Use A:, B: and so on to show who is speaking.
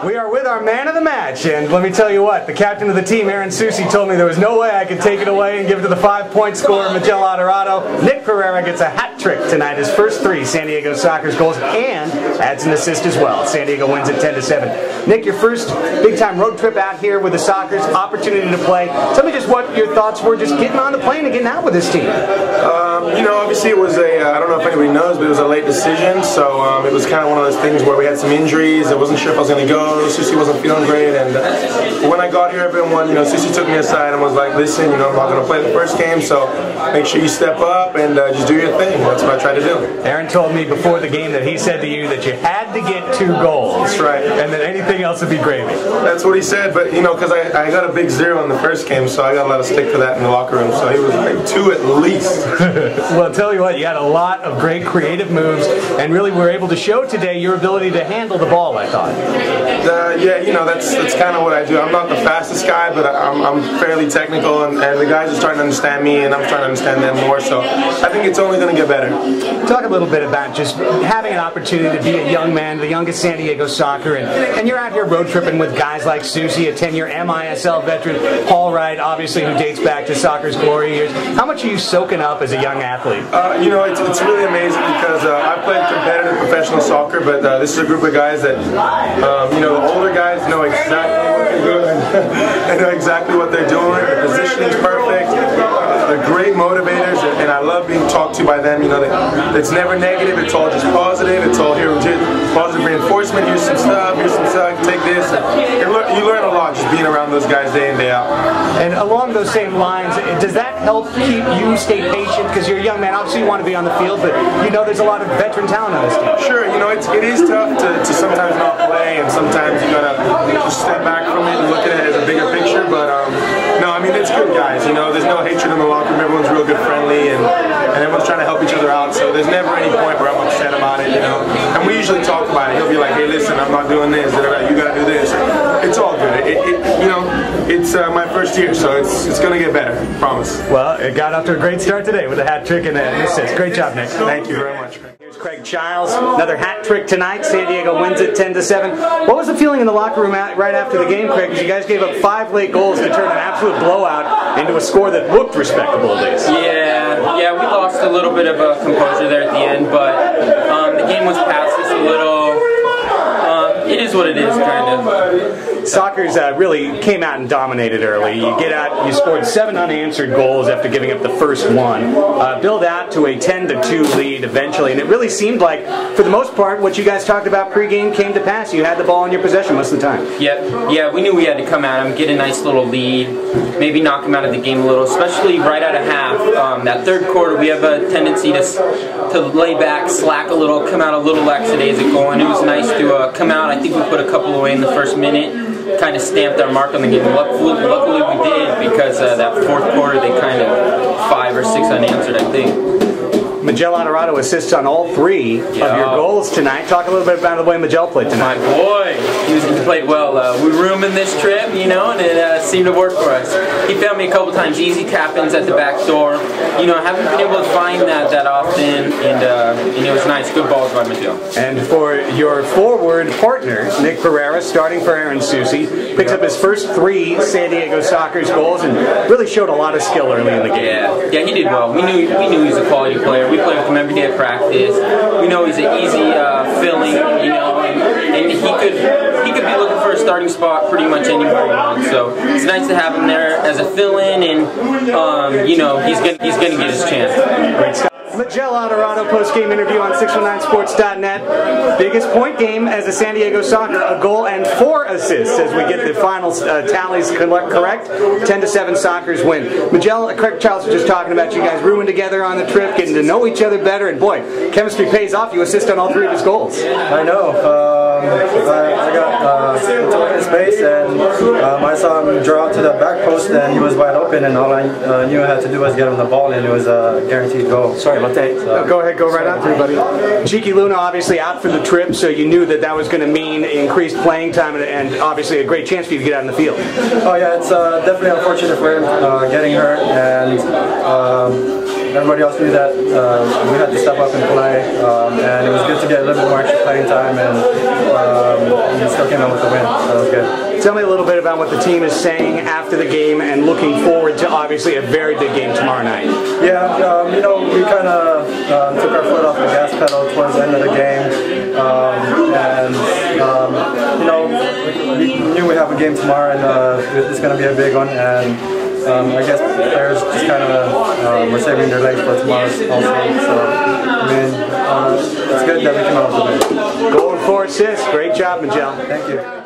A: We are with our man of the match, and let me tell you what, the captain of the team, Aaron Susi, told me there was no way I could take it away and give it to the 5-point scorer, Majell Aterado. Nick Perera gets a hat trick tonight, his first 3 San Diego Sockers goals, and adds an assist as well. San Diego wins it 10-7. Nick, your first big-time road trip out here with the Sockers, opportunity to play. Tell me just what your thoughts were just getting on the plane and getting out with this team.
B: You know, obviously it was I don't know if anybody knows, but it was a late decision, so it was kind of one of those things where we had some injuries. I wasn't sure if I was going to go. Susi wasn't feeling great, and when I got here, everyone, Susi took me aside and was like, listen, I'm not going to play the first game, so make sure you step up and just do your thing. That's what I tried to do.
A: Aaron told me before the game that he said to you that you had to get 2 goals.
B: That's right.
A: And that anything else would be gravy.
B: That's what he said, but because I got a big 0 in the first game, so I got to let us stick to that in the locker room. So he was like 2 at least.
A: Well, I'll tell you what, you had a lot of great creative moves, and really were able to show today your ability to handle the ball, I thought.
B: Yeah, that's kind of what I do. I'm not the fastest guy, but I'm fairly technical, and the guys are starting to understand me, and I'm trying to understand them more, so I think it's only going to get better.
A: Talk a little bit about just having an opportunity to be a young man, the youngest San Diego Soccer, and you're out here road tripping with guys like Susi, a 10-year MISL veteran, Paul Wright, obviously, who dates back to soccer's glory years. How much are you soaking up as a young athlete?
B: It's really amazing because I played competitive professional soccer, but this is a group of guys that, the older guys know exactly what they're doing. They know exactly what they're doing. The positioning's perfect. They're great motivators, and I love being talked to by them. It's never negative. It's all just positive. It's all here, positive reinforcement. Here's some stuff. Take this. You learn a lot just being around those guys day in, day out.
A: And along those same lines, does that help keep you stay patient? Because you're a young man. Obviously, you want to be on the field, but there's a lot of veteran talent on this team.
B: Sure. It is tough to sometimes not play, and sometimes you gotta just step back from it and look at it as a bigger picture. But no, I mean it's good guys. There's no hatred in the locker room. Everyone's real good, friendly, and everyone's trying to help each other out. So there's never any point where I'm upset about it. And we usually talk about it. He'll be like, hey, listen, I'm not doing this. You gotta do this. It's all good. It's my first year, so it's gonna get better. Promise.
A: Well, it got off to a great start today with a hat trick and an assist. Great job, Nick.
B: Thank you very much.
A: Here's Craig Chiles, another hat trick tonight. San Diego wins it 10-7. What was the feeling in the locker room right after the game, Craig? Because you guys gave up 5 late goals to turn an absolute blowout into a score that looked respectable at least.
C: Yeah, we lost a little bit of composure there at the end, but the game was past us a little. It is what it is, kind of.
A: Sockers really came out and dominated early. You get out, you scored 7 unanswered goals after giving up the first one. Build out to a 10-2 lead eventually, and it really seemed like, for the most part, what you guys talked about pregame came to pass. You had the ball in your possession most of the time.
C: Yeah, we knew we had to come at him, get a nice little lead, maybe knock him out of the game a little, especially right out of half. That third quarter, we have a tendency to lay back, slack a little, come out a little lackadaisical, and it was nice to come out. I think we put a couple away in the first minute, kind of stamped our mark on the game. Luckily we did, because that fourth quarter they kind of 5 or 6 unanswered, I think.
A: Majell Aterado assists on all 3 of your goals tonight. Talk a little bit about the way Majell played tonight.
C: My boy, he played well. We roomed this trip, and it seemed to work for us. He found me a couple times, easy tap-ins at the back door. Haven't been able to find that often, and it was nice. Good balls by Majell.
A: And for your forward partner, Nick Perera, starting for Aaron Susi, picks up his first 3 San Diego Sockers goals and really showed a lot of skill early in the game.
C: Yeah, he did well. We knew he was a quality player. We play with him every day at practice. We know he's an easy filling, and he could be looking for a starting spot pretty much anywhere he wants. So it's nice to have him there as a fill-in, and he's gonna get his chance.
A: Great stuff. Majell Aterado post-game interview on 619sports.net. Biggest point game as a San Diego Soccer, a goal and 4 assists as we get the final tallies correct. 10-7 Sockers win. Majell, Craig Chiles was just talking about you guys rooming together on the trip, getting to know each other better, and boy, chemistry pays off. You assist on all 3 of his goals.
D: I know. I got into his space, and I saw him draw out to the back post, and he was wide open, and all I knew I had to do was get him the ball, and it was a guaranteed goal.
A: Sorry about that. Go ahead, go right on through, buddy. Cheeky Luna obviously out for the trip, so you knew that was going to mean increased playing time and obviously a great chance for you to get out in the field.
D: Oh yeah, it's definitely unfortunate for him getting hurt, and everybody else knew that we had to step up and play, and it was good to get a little bit more extra playing time, and we still came out with the win. That was good.
A: Tell me a little bit about what the team is saying after the game and looking forward to obviously a very big game tomorrow night.
D: Yeah, you know, we kind of took our foot off the gas pedal towards the end of the game, you know, we knew we have a game tomorrow, and it's going to be a big one, and I guess players just kind of were saving their legs for tomorrow also. So, I mean, it's good that we came out with the win.
A: Goal and 4 assists. Great job, Majell.
D: Thank you.